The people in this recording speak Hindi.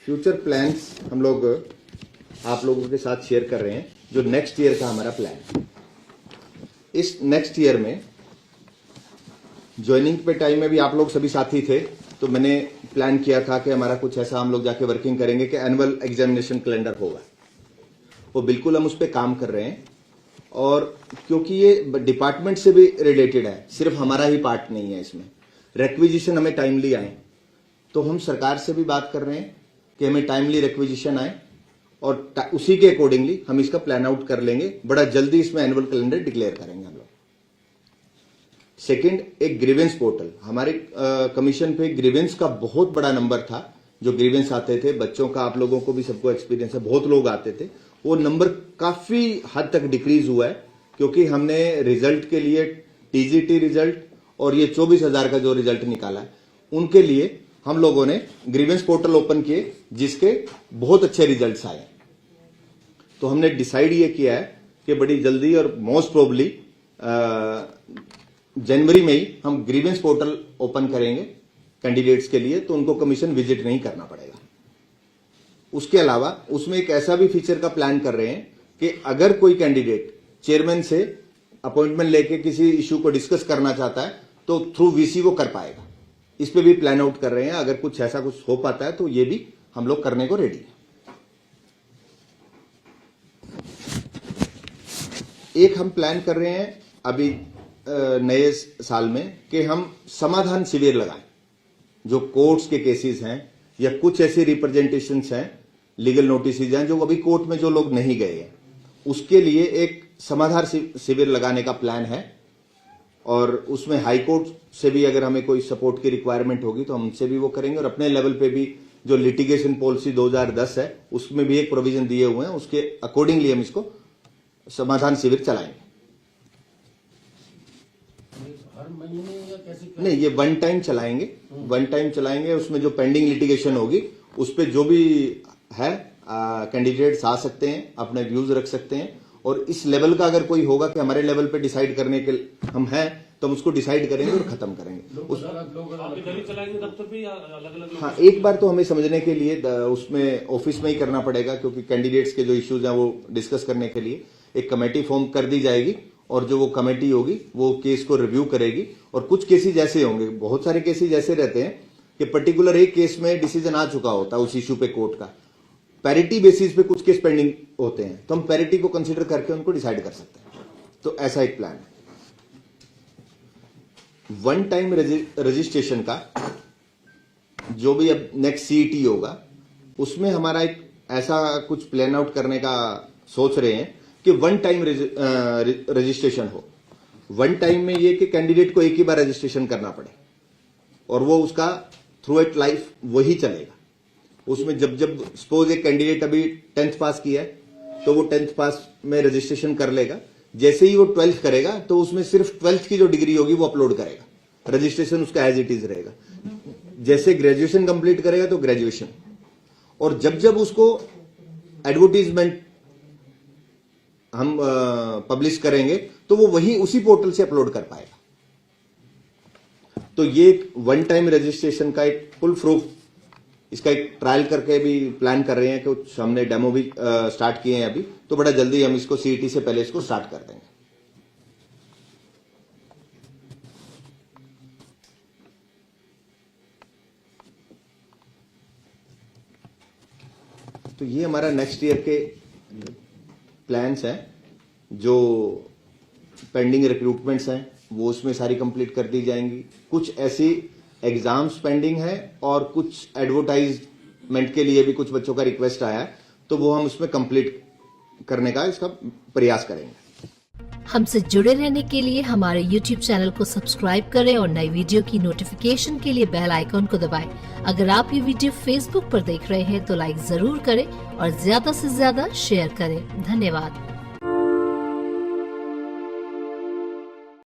फ्यूचर प्लान्स हम लोग आप लोगों के साथ शेयर कर रहे हैं, जो नेक्स्ट ईयर का हमारा प्लान। इस नेक्स्ट ईयर में ज्वाइनिंग पे टाइम में भी आप लोग सभी साथी थे, तो मैंने प्लान किया था कि हमारा कुछ ऐसा हम लोग जाके वर्किंग करेंगे कि एनुअल एग्जामिनेशन कैलेंडर होगा। वो बिल्कुल हम उस पर काम कर रहे हैं, और क्योंकि ये डिपार्टमेंट से भी रिलेटेड है, सिर्फ हमारा ही पार्ट नहीं है इसमें। रिक्विजिशन हमें टाइमली आए, तो हम सरकार से भी बात कर रहे हैं कि हमें टाइमली रिक्विजिशन आए, और उसी के अकॉर्डिंगली हम इसका प्लान आउट कर लेंगे। बड़ा जल्दी इसमें एनुअल कैलेंडर डिक्लेयर करेंगे हम लोग। सेकंड, एक ग्रीवेंस पोर्टल। हमारे कमीशन पे ग्रीवेंस का बहुत बड़ा नंबर था, जो ग्रीवेंस आते थे बच्चों का। आप लोगों को भी सबको एक्सपीरियंस है, बहुत लोग आते थे। वो नंबर काफी हद तक डिक्रीज हुआ है, क्योंकि हमने रिजल्ट के लिए टीजीटी रिजल्ट और ये 24,000 का जो रिजल्ट निकाला है, उनके लिए हम लोगों ने ग्रीवेंस पोर्टल ओपन किए, जिसके बहुत अच्छे रिजल्ट्स आए। तो हमने डिसाइड ये किया है कि बड़ी जल्दी और मोस्ट प्रोबेबली जनवरी में ही हम ग्रीवेंस पोर्टल ओपन करेंगे कैंडिडेट्स के लिए, तो उनको कमीशन विजिट नहीं करना पड़ेगा। उसके अलावा उसमें एक ऐसा भी फीचर का प्लान कर रहे हैं कि अगर कोई कैंडिडेट चेयरमैन से अपॉइंटमेंट लेके किसी इश्यू को डिस्कस करना चाहता है, तो थ्रू वीसी वो कर पाएगा। इस पे भी प्लान आउट कर रहे हैं। अगर कुछ ऐसा कुछ हो पाता है तो ये भी हम लोग करने को रेडी हैं। एक हम प्लान कर रहे हैं अभी नए साल में कि हम समाधान शिविर लगाएं। जो कोर्ट्स के केसेस हैं या कुछ ऐसे रिप्रेजेंटेशंस हैं, लीगल नोटिस हैं, जो अभी कोर्ट में जो लोग नहीं गए हैं, उसके लिए एक समाधान शिविर लगाने का प्लान है। और उसमें हाई कोर्ट से भी अगर हमें कोई सपोर्ट की रिक्वायरमेंट होगी तो हमसे भी वो करेंगे। और अपने लेवल पे भी जो लिटिगेशन पॉलिसी 2010 है, उसमें भी एक प्रोविजन दिए हुए हैं, उसके अकॉर्डिंगली हम इसको समाधान शिविर चलाएंगे। हर महीने या कैसे? नहीं, ये वन टाइम चलाएंगे। उसमें जो पेंडिंग लिटिगेशन होगी, उस पर जो भी है कैंडिडेट्स आ सकते हैं, अपने व्यूज रख सकते हैं। और इस लेवल का अगर कोई होगा कि हमारे लेवल पे डिसाइड करने के हम हैं, तो हम उसको डिसाइड करेंगे और खत्म करेंगे। चलाएंगे दफ्तर पे या अलग-अलग? हाँ, एक बार तो हमें समझने के लिए उसमें ऑफिस में ही करना पड़ेगा, क्योंकि कैंडिडेट्स के जो इश्यूज हैं वो डिस्कस करने के लिए एक कमेटी फॉर्म कर दी जाएगी, और जो वो कमेटी होगी वो केस को रिव्यू करेगी। और कुछ केसेज ऐसे होंगे, बहुत सारे केसेज ऐसे रहते हैं कि पर्टिकुलर एक केस में डिसीजन आ चुका होता है उस इश्यू पे कोर्ट का, पैरिटी बेसिस पे कुछ केस पेंडिंग होते हैं, तो हम पैरिटी को कंसीडर करके उनको डिसाइड कर सकते हैं। तो ऐसा एक प्लान है। वन टाइम रजिस्ट्रेशन का जो भी अब नेक्स्ट सीईटी होगा, उसमें हमारा एक ऐसा कुछ प्लान आउट करने का सोच रहे हैं कि वन टाइम रजिस्ट्रेशन हो। वन टाइम में ये कि कैंडिडेट को एक ही बार रजिस्ट्रेशन करना पड़े, और वो उसका थ्रू इट लाइफ वही चलेगा। उसमें जब सपोज एक कैंडिडेट अभी 10th पास किया है, तो वो 10th पास में रजिस्ट्रेशन कर लेगा। जैसे ही वो 12th करेगा, तो उसमें सिर्फ 12th की जो डिग्री होगी वो अपलोड करेगा, रजिस्ट्रेशन उसका एज इट इज रहेगा। जैसे ग्रेजुएशन कंप्लीट करेगा तो ग्रेजुएशन, और जब उसको एडवर्टीजमेंट हम पब्लिश करेंगे, तो वो वही उसी पोर्टल से अपलोड कर पाएगा। तो ये एक वन टाइम रजिस्ट्रेशन का एक फुल प्रूफ, इसका एक ट्रायल करके भी प्लान कर रहे हैं। कि हमने डेमो भी स्टार्ट किए हैं अभी, तो बड़ा जल्दी हम इसको सीईटी से पहले इसको स्टार्ट कर देंगे। तो ये हमारा नेक्स्ट ईयर के प्लान्स हैं। जो पेंडिंग रिक्रूटमेंट्स हैं वो उसमें सारी कंप्लीट कर दी जाएंगी। कुछ ऐसी एग्जाम्स पेंडिंग है, और कुछ एडवर्टाइजमेंट के लिए भी कुछ बच्चों का रिक्वेस्ट आया है, तो वो हम उसमें कंप्लीट करने का इसका प्रयास करेंगे। हमसे जुड़े रहने के लिए हमारे YouTube चैनल को सब्सक्राइब करें और नई वीडियो की नोटिफिकेशन के लिए बेल आइकॉन को दबाएं। अगर आप ये वीडियो Facebook पर देख रहे हैं तो लाइक जरूर करें और ज्यादा से ज्यादा शेयर करें। धन्यवाद।